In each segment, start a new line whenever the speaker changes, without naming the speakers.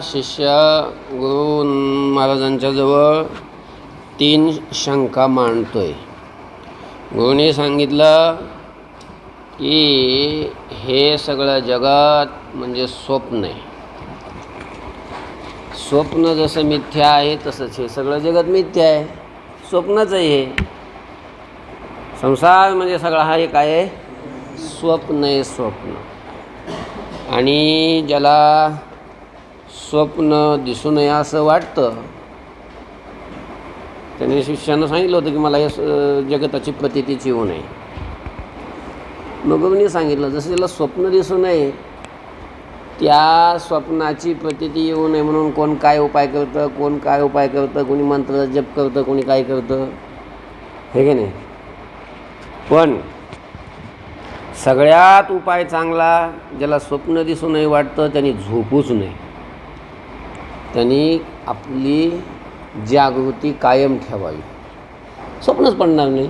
शिष्य गुरु महाराजांच्या जवळ 3 शंका मांडतोय. गुरुने सांगितलं की हे सगळं जगत म्हणजे स्वप्न आहे. स्वप्न जसं मिथ्या आहे तसंच हे सगळं जगत मिथ्या आहे, स्वप्नच आहे. हे संसार म्हणजे सगळा हा एक आहे स्वप्न आहे, स्वप्न. आणि ज्याला स्वप्न दिसू नये असं वाटतं त्याने शिष्यानं सांगितलं होतं की मला या जगताची प्रतीतीच येऊ नये. मग गुरुनी सांगितलं जसं त्याला स्वप्न दिसू नये त्या स्वप्नाची प्रतीती येऊ नये म्हणून कोण काय उपाय करतं, कोण काय उपाय करतं, कोणी मंत्र जप करतं, कोणी काय करतं, हे की नाही. पण सगळ्यात उपाय चांगला ज्याला स्वप्न दिसू नये वाटतं त्यांनी झोपूच नये. त्यांनी आपली जागृती कायम ठेवावी. स्वप्नच पडणार नाही,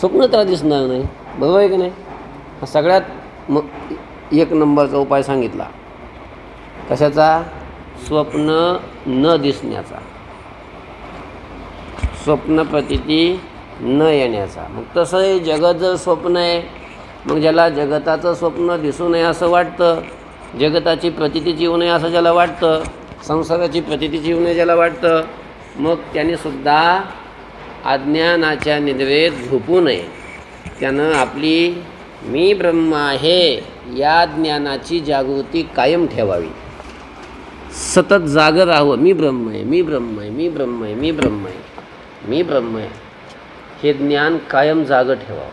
स्वप्न त्याला दिसणार नाही, बरोबर आहे की नाही. हा सगळ्यात एक नंबरचा उपाय सांगितला. कशाचा? स्वप्न न दिसण्याचा, स्वप्न प्रतीती न येण्याचा. मग तसं हे जगत जर स्वप्न आहे, मग ज्याला जगताचं स्वप्न दिसू नये असं वाटतं, जगताची प्रतीतीच येऊ नये असं ज्याला वाटतं, संसाराची प्रतीतीच येऊ नये ज्याला वाटतं, मग त्यानेसुद्धा अज्ञानाच्या निद्रेत झोपू नये. त्यानं आपली मी ब्रह्म आहे या ज्ञानाची जागृती कायम ठेवावी. सतत जागं राहावं. मी ब्रह्म आहे, मी ब्रह्म आहे, मी ब्रह्म आहे, मी ब्रह्म आहे, मी ब्रह्म आहे, हे ज्ञान कायम जागं ठेवावं.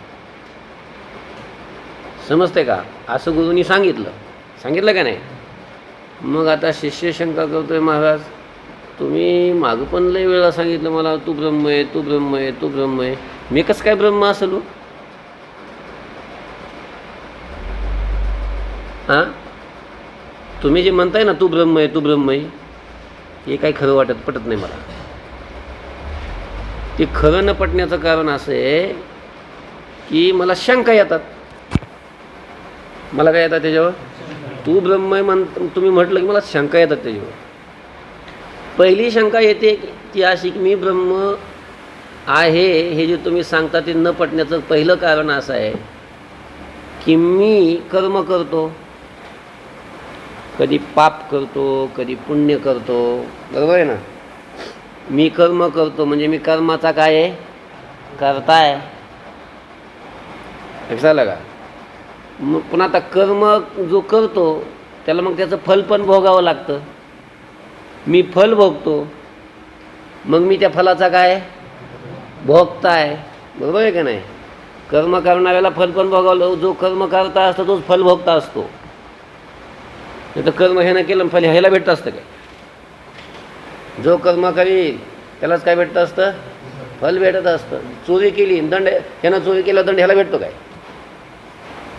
समजते का? असं गुरुनी सांगितलं का नाही. मग आता शिष्य शंका करतोय, महाराज तुम्ही मागं पण लय वेळा सांगितलं मला तू ब्रह्म आहे, तू ब्रह्म आहे, तू ब्रह्म आहे, मी कसं काय ब्रह्म असेल? हां, तुम्ही जे म्हणताय ना तू ब्रह्म आहे, तू ब्रह्म आहे, हे काही खरं पटत नाही मला. ते खरं न पटण्याचं कारण असं आहे की मला शंका येतात. मला काय येतात त्याच्यावर? तू ब्रह्म आहे तुम्ही म्हटलं की मला शंका येतात त्याच्यावर. पहिली शंका येते ती अशी की मी ब्रह्म आहे हे जे तुम्ही सांगता ते न पटण्याचं पहिलं कारण असं आहे की मी कर्म करतो, कधी पाप करतो, कधी पुण्य करतो, बरोबर आहे ना. मी कर्म करतो म्हणजे मी कर्माचा काय आहे? करता आहे. लक्षात आलं का? मग पुन्हा आता कर्म जो करतो त्याला मग त्याचं फल पण भोगावं लागतं. मी फल भोगतो, मग मी त्या फलाचा काय? भोगता आहे, बरोबर आहे का नाही. कर्म करणाऱ्याला फल पण भोगावलं. जो कर्म करता असतो तोच फल भोगता असतो. नाही तर कर्म ह्यानं केलं फल ह्याला भेटतं असतं काय? जो कर्म करील त्यालाच काय भेटतं असतं? फल भेटत असतं. चोरी केली दंड, ह्यानं चोरी केला दंड ह्याला भेटतो काय?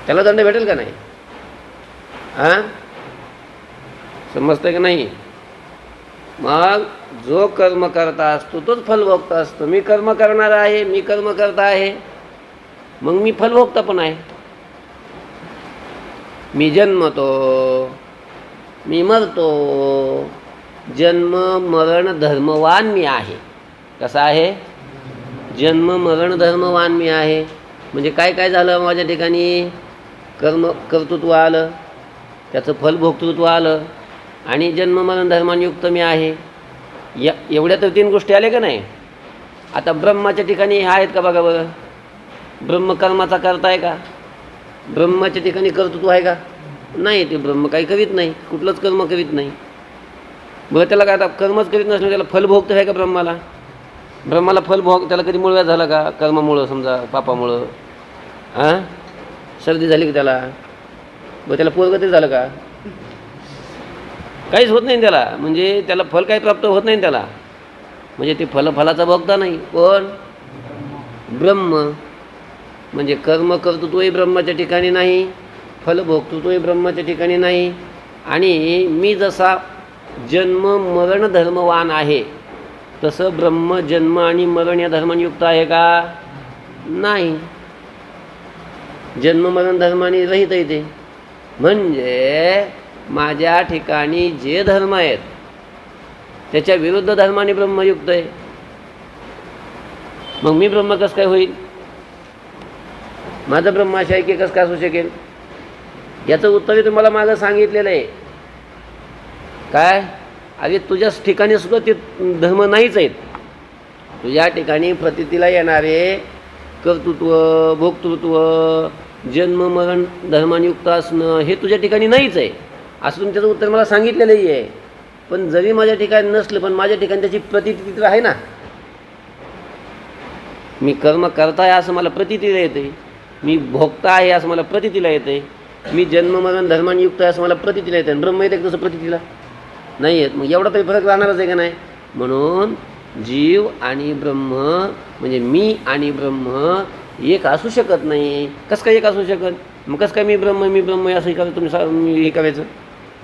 त्याला दंड भेटेल का नाही? हां, समजतं की नाही. मग जो कर्म करता असतो तोच फल भोगता असतो. मी कर्म करणार आहे, मी कर्म करता आहे, मग मी फल भोगता पण आहे. मी जन्मतो, मी मरतो, जन्म मरण धर्मवान मी आहे. कसा आहे? जन्म मरण धर्मवान मी आहे. म्हणजे काय काय झालं माझ्या ठिकाणी? कर्तृत्व आलं, त्याचं फल भोक्तृत्व आलं, आणि जन्म मरण धर्मांयुक्त मी आहे. एवढ्या तर 3 गोष्टी आल्या का नाही. आता ब्रह्माच्या ठिकाणी आहेत का बघा बरं. ब्रह्म कर्माचा करता आहे का? ब्रह्माच्या ठिकाणी कर्तृत्व आहे का? नाही. ते ब्रह्म काही करीत नाही, कुठलंच कर्म करीत नाही. बरं त्याला काय आता कर्मच करीत नसलं त्याला फल भोगतं आहे का ब्रह्माला? ब्रह्माला फल भोग त्याला कधी मुळव्या झाला का? कर्मामुळं, समजा पापामुळं. हां, सर्दी झाली की त्याला? बरं त्याला पोरगं तरी झालं का? काहीच होत नाही त्याला. म्हणजे त्याला फल काही प्राप्त होत नाही त्याला. म्हणजे ते फलाचा भोगता नाही. कोण? ब्रह्म. म्हणजे कर्म कर्तृत्वही ब्रह्माच्या ठिकाणी नाही, फल भोक्तृत्वही ब्रह्माच्या ठिकाणी नाही. आणि मी जसा जन्म मरण धर्मवान आहे तसं ब्रह्म जन्म आणि मरण या धर्मांयुक्त आहे का? नाही. जन्म मरण धर्माने रहित आहे ते. म्हणजे माझ्या ठिकाणी जे धर्म आहेत त्याच्या विरुद्ध धर्माने ब्रह्मयुक्त आहे, मग मी ब्रह्म कसं काय होईल? माझं ब्रह्म अशा ऐक्य कसं काय असू शकेल? याचं उत्तर तुम्हाला मागं सांगितलेलं आहे. काय? अरे तुझ्याच ठिकाणी सुद्धा ते धर्म नाहीच आहेत. तुझ्या ठिकाणी प्रतीतीला येणारे कर्तृत्व, भोक्तृत्व, जन्म मरण धर्मानियुक्त असणं हे तुझ्या ठिकाणी नाहीच आहे, असं तुमच्याचं उत्तर मला सांगितलेलंही आहे. पण जरी माझ्या ठिकाणी नसलं, पण माझ्या ठिकाणी त्याची प्रतीती तर आहे ना. मी कर्म करता आहे असं मला प्रतीतीला येते, मी भोगता आहे असं मला प्रतीतीला येते, मी जन्म मरण धर्मानियुक्त आहे असं मला प्रतीतीला येते. ब्रह्म येते तसं प्रतीतीला नाही येत. मग एवढा तरी फरक राहणारच आहे का नाही? म्हणून जीव आणि ब्रह्म म्हणजे मी आणि ब्रह्म एक असू शकत नाही. कसं काय एक असू शकत? मग कसं काय मी ब्रह्म असं करायचं? तुम्ही हे करायचं,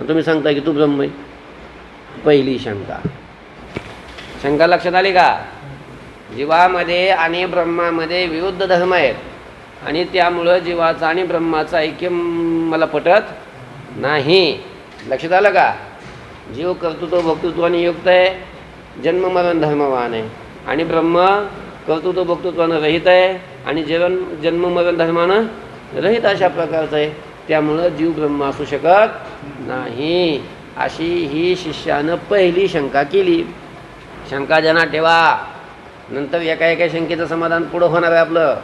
तुम्ही सांगताय की तू ब्रह्म आहे. पहिली शंका लक्षात आली का? जीवामध्ये आणि ब्रह्मामध्ये विरुद्ध धर्म आहेत आणि त्यामुळं जीवाचा आणि ब्रह्माचं ऐक्य मला पटत नाही. लक्षात आलं का? जीव कर्तृत्व भोक्तृत्वाने युक्त आहे, जन्म मरण धर्मवान आहे, आणि ब्रह्म कर्तृत्व भोक्तृत्वानं रहित आहे आणि जन्म मरण धर्मानं रहित अशा प्रकारचं आहे. त्यामुळं जीव ब्रह्म असू शकत नाही, अशी ही शिष्यानं पहिली शंका केली. शंका जना ठेवा, नंतर एका शंकेचं समाधान पुढं होणार आहे आपलं.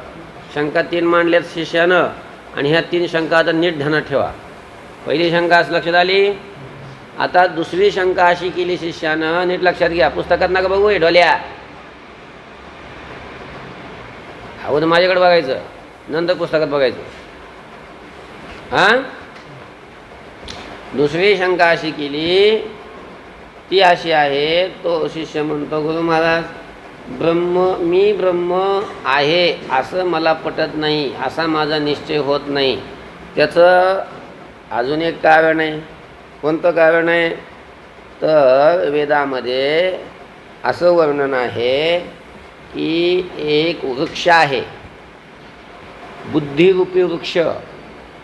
शंका 3 मांडल्यात शिष्यानं आणि ह्या 3 शंका आता नीट ध्यानात ठेवा. पहिली शंका लक्षात आली. आता दुसरी शंका अशी केली शिष्यानं, नीट लक्षात घ्या. पुस्तकात नका बघू हे ढोल्या, अगोदर माझ्याकडे बघायचं, नंतर पुस्तकात बघायचं. दुसरी शंका अशी केली, ती अशी आहे, तो शिष्य म्हणतो, गुरु महाराज मी ब्रह्म आहे असं मला पटत नाही, असा माझा निश्चय होत नाही. त्याचं अजून एक कारण आहे. कोणतं कारण आहे? तर वेदामध्ये असं वर्णन आहे की एक वृक्ष आहे, बुद्धिरूपी वृक्ष.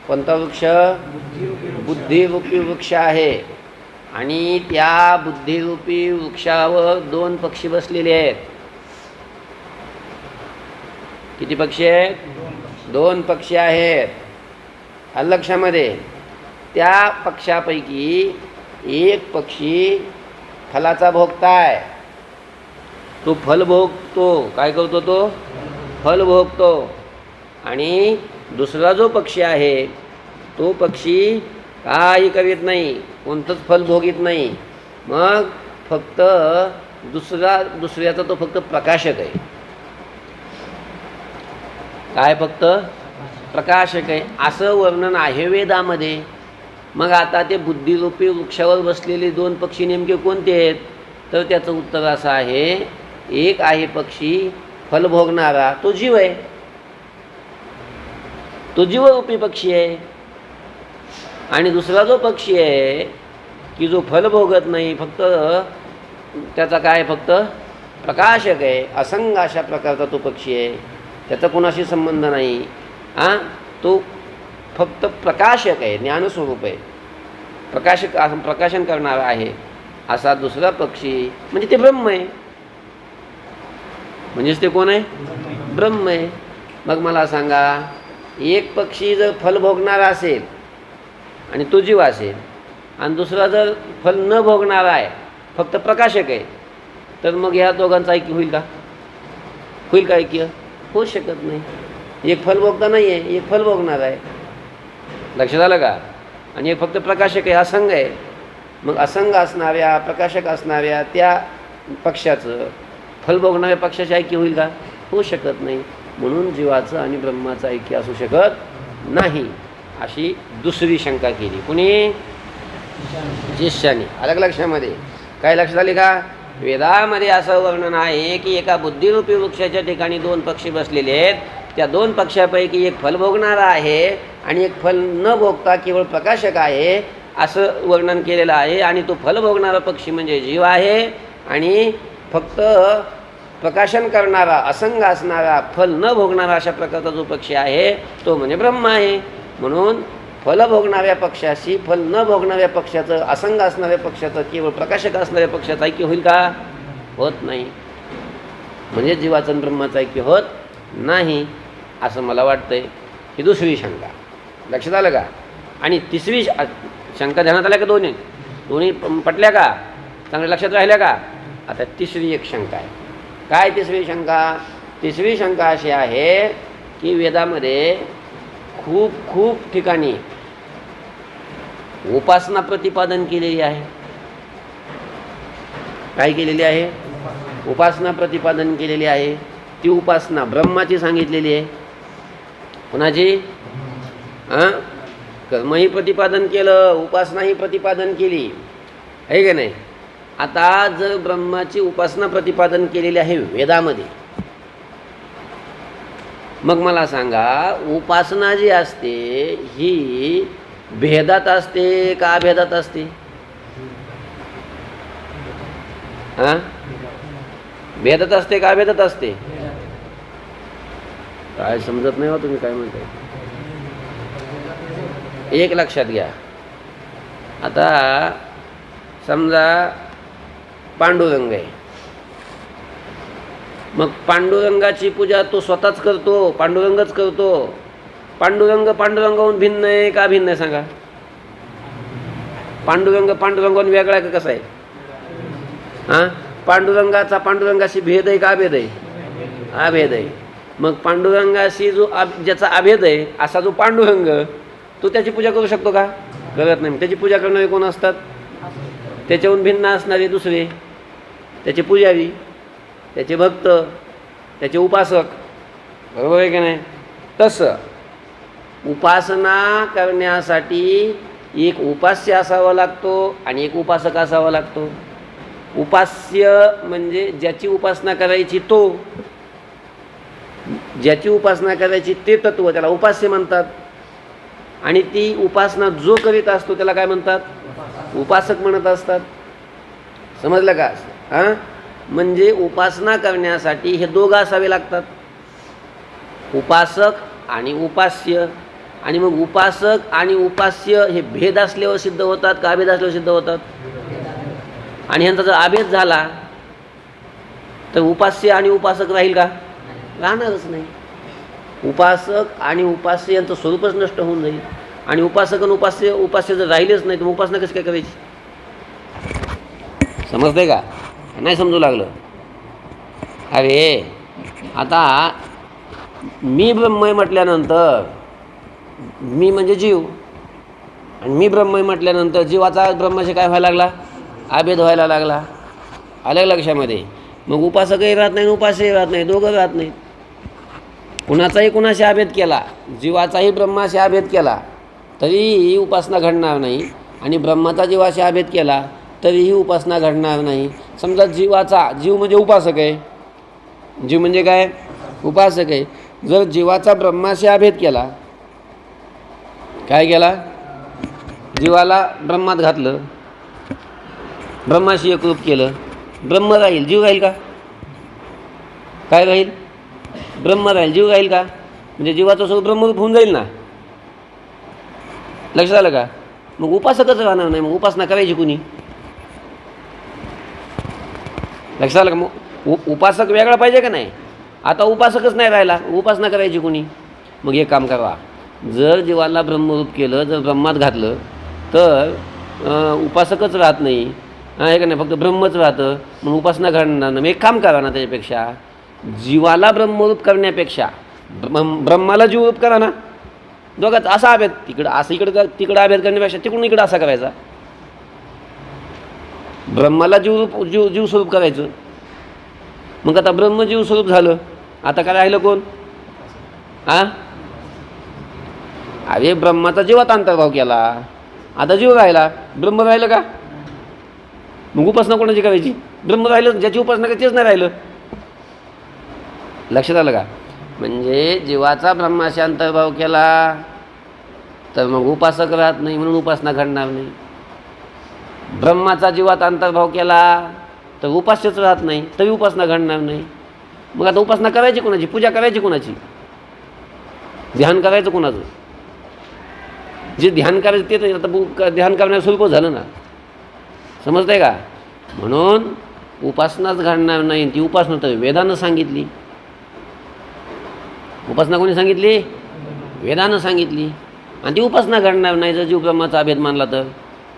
कोणता वृक्ष? बुद्धिरूपी वृक्ष आहे, आणि त्या बुद्धिरूपी वृक्षावर 2 पक्षी बसलेले आहेत. किती पक्षी आहेत? 2 पक्षी आहेत. लक्षामध्ये त्या पक्षापैकी एक पक्षी फलाचा भोगताय, तो फल भोगतो. काय करतो? तो फल भोगतो. आणि दुसरा जो पक्षी आहे तो पक्षी काही करीत नाही, कोणतंच फल भोगीत नाही. मग फक्त दुसऱ्याचा तो फक्त प्रकाशक आहे. काय? फक्त प्रकाशक आहे, असं वर्णन आहे वेदामध्ये. मग आता ते बुद्धिरूपी वृक्षावर बसलेले 2 पक्षी नेमके कोणते आहेत? तर त्याचं उत्तर असं आहे, एक आहे पक्षी फल भोगणारा, तो जीव आहे, तो जीवरूपी पक्षी आहे. आणि दुसरा जो पक्षी आहे की जो फल भोगत नाही, फक्त त्याचा काय? फक्त प्रकाशक आहे, असंग अशा प्रकारचा तो पक्षी आहे, त्याचा कोणाशी संबंध नाही. तो फक्त प्रकाशक आहे, ज्ञानस्वरूप आहे, प्रकाशन करणारा आहे. असा दुसरा पक्षी म्हणजे ते ब्रह्म आहे. म्हणजेच ते कोण आहे? ब्रह्म आहे. मग मला सांगा, एक पक्षी जर फल भोगणारा असेल आणि तो जीव असेल, आणि दुसरा जर फल न भोगणारा आहे, फक्त प्रकाशक आहे, तर मग ह्या दोघांचं ऐक्य होईल का? होईल का ऐक्य? होऊ शकत नाही. एक फल भोगता नाही आहे, एक फल भोगणार आहे. लक्षात आलं का? आणि एक फक्त प्रकाशक आहे, असंग आहे. मग असंग असणाऱ्या, प्रकाशक असणाऱ्या त्या पक्षाचं फल भोगणाऱ्या पक्षाचे ऐक्य होईल का? होऊ शकत नाही. म्हणून जीवाचं आणि ब्रह्माचं ऐक्य असू शकत नाही, अशी दुसरी शंका केली. कुणी? शिष्याने. अलग लक्षामध्ये काय लक्षात आले का? वेदामध्ये असं वर्णन आहे की एका बुद्धिरूपी वृक्षाच्या ठिकाणी 2 पक्षी बसलेले आहेत. त्या 2 पक्षापैकी एक फल भोगणारा आहे आणि एक फल न भोगता केवळ प्रकाशक आहे, असं वर्णन केलेलं आहे. आणि तो फल भोगणारा पक्षी म्हणजे जीव आहे, आणि फक्त प्रकाशन करणारा, असंग असणारा, फल न भोगणारा अशा प्रकारचा जो पक्षी आहे तो म्हणजे ब्रह्म आहे. म्हणून फल भोगणाऱ्या पक्षाशी फल न भोगणाऱ्या पक्षाचं, असंग असणाऱ्या पक्षाचं, केवळ प्रकाशक असणाऱ्या पक्षाचं ऐक्य होईल का? होत नाही. म्हणजे जीवाचं आणि ब्रह्माचं ऐक्य होत नाही असं मला वाटतंय. ही दुसरी शंका. लक्षात आलं का? आणि तिसरी शंका ध्यानात आल्या का? दोन्ही पटल्या का? चांगल्या लक्षात राहिल्या का? आता तिसरी एक शंका आहे. काय तिसरी शंका? तिसरी शंका अशी आहे की वेदामध्ये खूप खूप ठिकाणी उपासना प्रतिपादन केलेली आहे. काय केलेली आहे? उपासना प्रतिपादन केलेली आहे. ती उपासना ब्रह्माची सांगितलेली आहे. कोणाची? कर्मही प्रतिपादन केलं, उपासनाही प्रतिपादन केली आहे की नाही? आता जर ब्रह्माची उपासना प्रतिपादन केलेली आहे वेदामध्ये, मग मला सांगा उपासना जी असते ही भेदात असते का अभेदात असते? भेदात असते का अभेदात असते? काय समजत नाही हो तुम्ही काय म्हणताय. एक लक्षात घ्या. आता समजा पांडुरंग आहे, मग पांडुरंगाची पूजा तो स्वतःच करतो, पांडुरंगच करतो. पांडुरंगाहून भिन्न आहे का भिन्न आहे सांगा? पांडुरंगाहून वेगळा का कसा आहे? पांडुरंगाचा पांडुरंगाशी भेद आहे का अभेद आहे? अभेद आहे. मग पांडुरंगाशी ज्याचा अभेद आहे असा जो पांडुरंग, तो त्याची पूजा करू शकतो का? करत नाही. त्याची पूजा करणारे कोण असतात? त्याच्याहून भिन्न असणारे दुसरे, त्याचे पुजारी, त्याचे भक्त, त्याचे उपासक. बरोबर आहे की नाही? तसं उपासना करण्यासाठी एक उपास्य असावा लागतो आणि एक उपासक असावा लागतो. उपास्य म्हणजे ज्याची उपासना करायची तो, ज्याची उपासना करायची ते तत्व, त्याला उपास्य म्हणतात. आणि ती उपासना जो करीत असतो त्याला काय म्हणतात? उपासक म्हणत असतात. समजलं का? म्हणजे उपासना करण्यासाठी हे दोघं असावे लागतात, उपासक आणि उपास्य. आणि मग उपासक आणि उपास्य हे भेद असल्यावर सिद्ध होतात का अभेद असल्यावर सिद्ध होतात? आणि ह्यांचा जर अभेद झाला तर उपास्य आणि उपासक राहील का? राहणारच नाही. उपासक आणि उपास्य यांचं स्वरूपच नष्ट होऊन जाईल. आणि उपासक आणि उपास्य जर राहिलेच नाही तर उपासना कशी काय करायची? समजते का? नाही समजू लागलं? अरे आता मी ब्रह्मय म्हटल्यानंतर, मी म्हणजे जीव, आणि मी ब्रह्मय म्हटल्यानंतर जीवाचा ब्रह्माशी काय व्हायला लागला? अभेद व्हायला लागला. आलं लक्षामध्ये? मग उपासकही राहत नाही, उपास्यही राहत नाही, दोघं राहत नाहीत. कुणाचाही कुणाशी अभेद केला, जीवाचाही ब्रह्माशी अभेद केला तरीही उपासना घडणार नाही, आणि ब्रह्माचा जीवाशी अभेद केला तरीही उपासना घडणार नाही. समजा जीव म्हणजे उपासक आहे, जीव म्हणजे काय? उपासक आहे. जर जीवाचा ब्रह्माशी अभेद केला, काय केला? जीवाला ब्रह्मात घातलं, ब्रह्माशी एकरूप केलं, ब्रह्म राहील, जीव राहील का? काय राहील? ब्रह्म राहील, जीव राहील का? म्हणजे जीवाचं स्वरूप ब्रह्मरूप होऊन जाईल ना. लक्षात आलं का? मग उपासकच राहणार नाही. मग उपासना करायची कुणी? लक्षात आलं का? मग उपासक वेगळा पाहिजे का नाही? आता उपासकच नाही राहिला, उपासना करायची कुणी? मग एक काम करा, जर जीवाला ब्रह्मरूप केलं, जर ब्रह्मात घातलं तर उपासकच राहत नाही, आहे का नाही? फक्त ब्रह्मच राहतं. मग उपासना घडणार नाही. एक काम करा ना, त्याच्यापेक्षा जीवाला ब्रह्मरूप करण्यापेक्षा ब्रह्माला जीवरूप करा ना. दोघात असा अभेद, तिकडं असं तिकडं अभेद करण्यापेक्षा तिकडून इकडं असा करायचा. ब्रह्माला जीव स्वरूप करायचं. मग आता ब्रह्मजीव स्वरूप झालं, आता काय राहिलं कोण? अरे ब्रह्माचा जीवात अंतर्भाव केला, आता जीव राहिला, ब्रह्म राहिलं का? मग उपासना कोणाची करायची? ब्रह्म राहिलं, ज्याची उपासना करायची तेच नाही राहिलं. लक्षात आलं का? म्हणजे जीवाचा ब्रह्माशी अंतर्भाव केला तर मग उपासक राहत नाही, म्हणून उपासना घडणार नाही. ब्रह्माचा जीवात अंतर्भाव केला तर उपास्यच राहत नाही, तरी उपासना घडणार नाही. मग आता उपासना करायची कोणाची? पूजा करायची कोणाची? ध्यान करायचं कोणाचं? जे ध्यान करायचं ते तर आता ध्यान करण्यास सोपं झालं ना, समजतं आहे का? म्हणून उपासनाच घडणार नाही. ती उपासना तर वेदानं सांगितली. उपासना कोणी सांगितली? वेदानं सांगितली. आणि ती उपासना घडणार नाही जर जीव ब्रह्माचा अभेद मानला तर.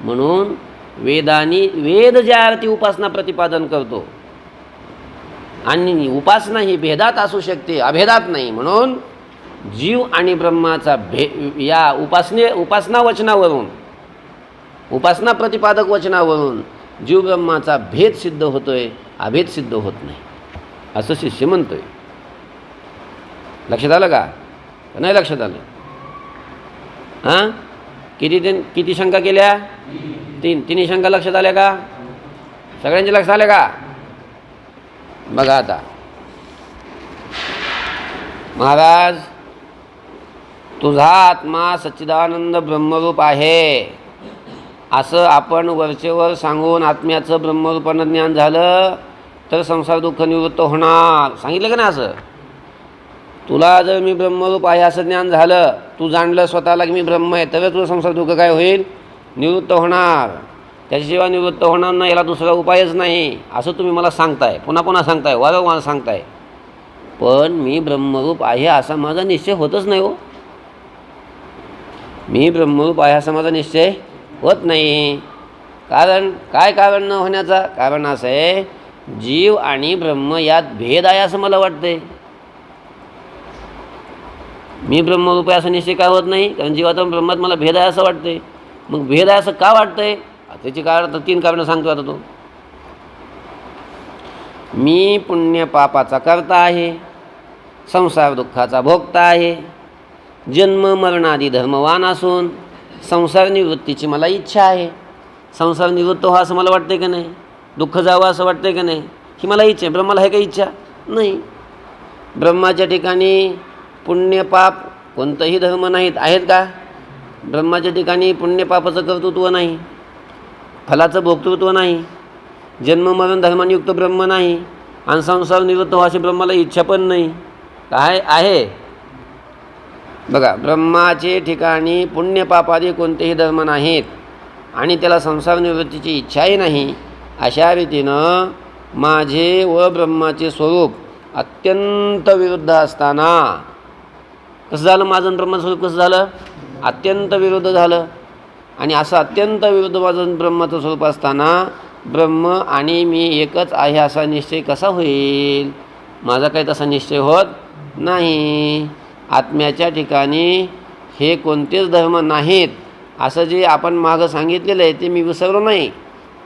म्हणून वेद ज्या अर्थी उपासना प्रतिपादन करतो आणि उपासना ही भेदात असू शकते, अभेदात नाही. म्हणून जीव आणि ब्रह्माचा या उपासना वचनावरून, उपासना प्रतिपादक वचनावरून जीव ब्रह्माचा भेद सिद्ध होतोय, अभेद सिद्ध होत नाही, असं शिष्य म्हणतोय. लक्षात आलं का? नाही लक्षात आलं? हां, किती शंका केल्या? तिन्ही शंका लक्षात आल्या का? सगळ्यांचे लक्षात आले का? बघा आता, महाराज तुझा आत्मा सच्चिदानंद ब्रह्मरूप आहे असं आपण वरचेवर सांगून आत्म्याचं ब्रह्मरूपानं ज्ञान झालं तर संसार दुःख निवृत्त होणार. सांगितलं का नाही असं? तुला जर मी ब्रह्मरूप आहे असं ज्ञान झालं, तू जाणलं स्वतःला की मी ब्रह्म आहे, तर तुझं संसार दुःख काय होईल? निवृत्त होणार. त्याच्याशिवाय निवृत्त होणार नाही, याला दुसरा उपायच नाही असं तुम्ही मला सांगताय, पुन्हा पुन्हा सांगताय, वारंवार सांगताय. पण मी ब्रह्मरूप आहे असा माझा निश्चय होतच नाही. हो, मी ब्रह्मरूप आहे असा माझा निश्चय होत नाही. कारण काय? कारण न होण्याचा कारण असं आहे, जीव आणि ब्रह्म यात भेद आहे असं मला वाटतंय. मी ब्रह्मरूप आहे असा निश्चय काय होत नाही? कारण जीवात ब्रह्मात मला भेद आहे असं वाटतंय. मग भेद आहे असं का वाटतंय? त्याची कारण 3 कारणं सांगतो आता तो. मी पुण्य पापाचा कर्ता आहे, संसार दुःखाचा भोगता आहे, जन्म मरणादी धर्मवान असून संसार निवृत्तीची मला इच्छा आहे. संसार निवृत्त व्हा असं मला वाटते का नाही? दुःख जावं असं वाटतंय का नाही? ही मला इच्छा आहे. ब्रह्माला आहे का इच्छा? नाही. ब्रह्माच्या ठिकाणी पुण्य पाप कोणतंही धर्म नाहीत, आहेत का? ब्रह्माच्या ठिकाणी पुण्य पापाचं कर्तृत्व नाही, फलाचं भोक्तृत्व नाही, जन्म मरण धर्मांयुक्त ब्रह्म नाही, आणि संसार निवृत्त व्हायची ब्रह्माला इच्छा पण नाही. काय आहे? बघा, ब्रह्माचे ठिकाणी पुण्य पापादी कोणतेही धर्म नाहीत आणि त्याला संसार निवृत्तीची इच्छाही नाही. अशा रीतीनं माझे व ब्रह्माचे स्वरूप अत्यंत विरुद्ध असताना कसं झालं? माझं ब्रह्माचं स्वरूप कसं झालं? अत्यंत विरुद्ध झालं. आणि असं अत्यंत विरुद्ध माझं ब्रह्माचं स्वरूप असताना ब्रह्म आणि मी एकच आहे असा निश्चय कसा होईल? माझा काही तसा निश्चय होत नाही. आत्म्याच्या ठिकाणी हे कोणतेच धर्म नाहीत असं जे आपण मागं सांगितलेलं आहे ते मी विसरलो नाही.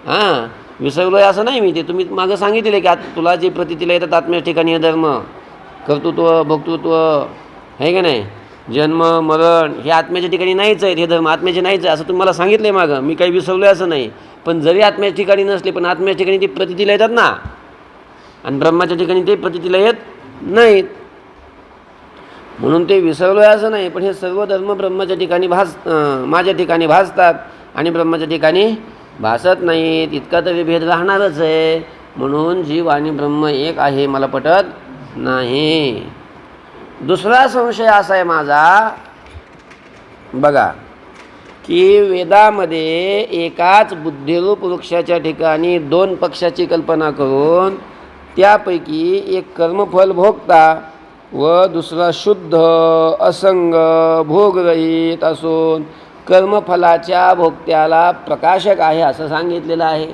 हां, विसरलो आहे असं नाही मी. ते तुम्ही मागं सांगितलेलं आहे की तुला जे प्रतीतीला येतात आत्म्याच्या ठिकाणी हे धर्म, कर्तृत्व भोक्तृत्व आहे का नाही, जन्म मरण हे आत्म्याच्या ठिकाणी नाहीच आहेत, हे धर्म आत्म्याचे नाहीच आहे असं तुम्ही मला सांगितलं आहे मागं. मी काही विसरलो आहे असं नाही. पण जरी आत्म्याच्या ठिकाणी नसले पण आत्म्याच्या ठिकाणी ते प्रतीतीला येतात ना, आणि ब्रह्माच्या ठिकाणी ते प्रतीतीला येत नाहीत. म्हणून ते विसरलो आहे असं नाही. पण हे सर्व धर्म ब्रह्माच्या ठिकाणी माझ्या ठिकाणी भासतात आणि ब्रह्माच्या ठिकाणी भासत नाहीत. इतका तरी भेद राहणारच आहे. म्हणून जीव आणि ब्रह्म एक आहे मला पटत नाही. दुसरा संशय असा आहे माझा, बघा, की वेदामध्ये एकाच बुद्धिरूप वृक्षाच्या ठिकाणी 2 पक्षाची कल्पना करून त्यापैकी एक कर्मफल भोगता व दुसरा शुद्ध असंग भोगरहित असून कर्मफलाच्या भोगत्याला प्रकाशक आहे असं सांगितलेलं आहे.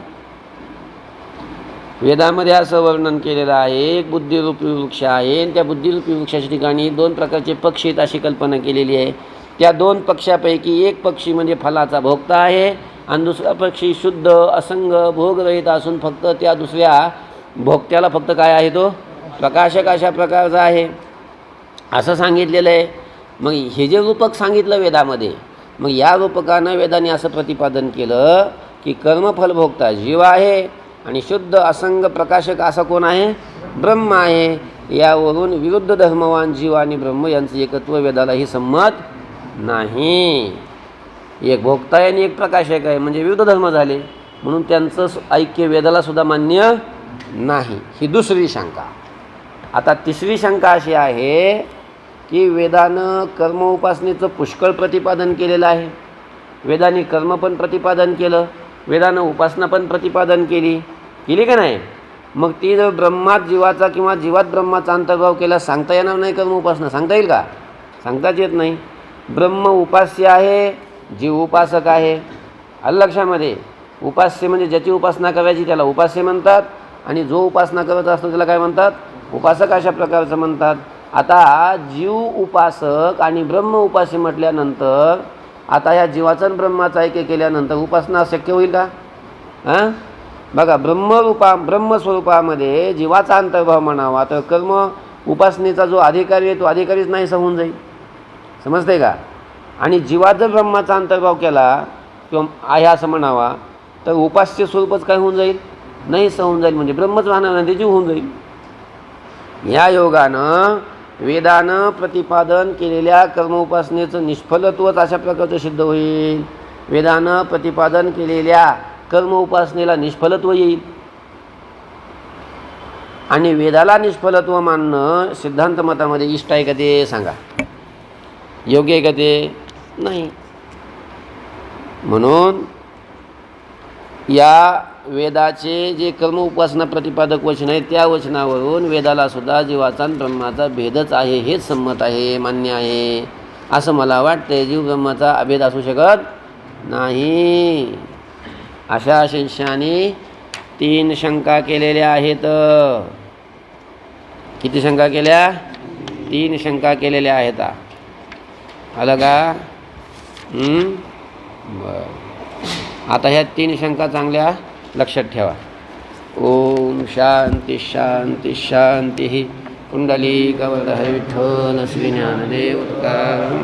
वेदामध्ये असं वर्णन केलेलं आहे. एक बुद्धिरूपी वृक्ष आहे आणि त्या बुद्धिरूपी वृक्षाच्या ठिकाणी 2 प्रकारचे पक्षी आहेत अशी कल्पना केलेली आहे. त्या 2 पक्षापैकी एक पक्षी म्हणजे फलाचा भोगता आहे आणि दुसरा पक्षी शुद्ध असंग भोगरहित असून फक्त त्या दुसऱ्या भोगत्याला फक्त काय आहे? तो प्रकाशक अशा प्रकारचा आहे असं सांगितलेलं आहे. मग हे जे रूपक सांगितलं वेदामध्ये, मग या रूपकानं वेदाने असं प्रतिपादन केलं की कर्मफल भोगता जीव आहे आणि शुद्ध असंग प्रकाशक असा कोण आहे? ब्रह्म आहे. यावरून विरुद्ध धर्मवान जीव आणि ब्रह्म यांचं एकत्व वेदालाही संमत नाही. एक भोगता आहे आणि एक प्रकाशक आहे म्हणजे विरुद्ध धर्म झाले. म्हणून त्यांचं ऐक्य वेदाला सुद्धा मान्य नाही. ही दुसरी शंका. आता तिसरी शंका अशी आहे की वेदानं कर्म उपासनेचं पुष्कळ प्रतिपादन केलेलं आहे. वेदाने कर्म पण प्रतिपादन केलं, वेदानं उपासना पण प्रतिपादन केली का नाही? मग ती जर ब्रह्मात जीवाचा किंवा जीवात ब्रह्माचा अंतर्भाव केला, सांगता येणार नाही कर्म उपासना? सांगता येईल का? सांगताच येत नाही. ब्रह्म उपास्य आहे, जीव उपासक आहे. आलं लक्षामध्ये? उपास्य म्हणजे ज्याची उपासना करायची त्याला उपास्य म्हणतात, आणि जो उपासना करत असतो त्याला काय म्हणतात? उपासक अशा प्रकारचं म्हणतात. आता जीव उपासक आणि ब्रह्म उपास्य म्हटल्यानंतर आता ह्या जीवाचं आणि ब्रह्माचं ऐक्य केल्यानंतर उपासना शक्य होईल का? हां, बघा, ब्रह्मस्वरूपामध्ये जीवाचा अंतर्भाव म्हणावा तर कर्म उपासनेचा जो अधिकारी आहे तो अधिकारीच नाही होऊन जाईल. समजते का? आणि जीवात जर ब्रह्माचा अंतर्भाव केला किंवा आहे असं म्हणावा तर उपास्य स्वरूपच काय होऊन जाईल? नाही होऊन जाईल. म्हणजे ब्रह्मच राहणार नाही, ते जीव होऊन जाईल. या योगानं वेदानं प्रतिपादन केलेल्या कर्म उपासनेचं निष्फलत्वच अशा प्रकारचं सिद्ध होईल. वेदानं प्रतिपादन केलेल्या कर्म उपासनेला निष्फलत्व येईल. आणि वेदाला निष्फलत्व मानणं सिद्धांत मतामध्ये इष्ट आहे का ते सांगा? योग्य आहे का ते? नाही. म्हणून या वेदाचे जे कर्म उपासना प्रतिपादक वचन आहे त्या वचनावरून वेदाला सुद्धा जीवाचा आणि ब्रह्माचा भेदच आहे हेच संमत आहे, मान्य आहे असं मला वाटते. जीव ब्रह्माचा अभेद असू शकत नाही. अशा शिष्याने 3 शंका केलेल्या आहेत. किती शंका केल्या? 3 शंका केलेल्या आहेत. आलं का? बरं. आता ह्या 3 शंका चांगल्या लक्षात ठेवा. ओम शांती शांती शांती. कुंडलीकवरदहर विठ्ठल श्री ज्ञानदेव तुकाराम.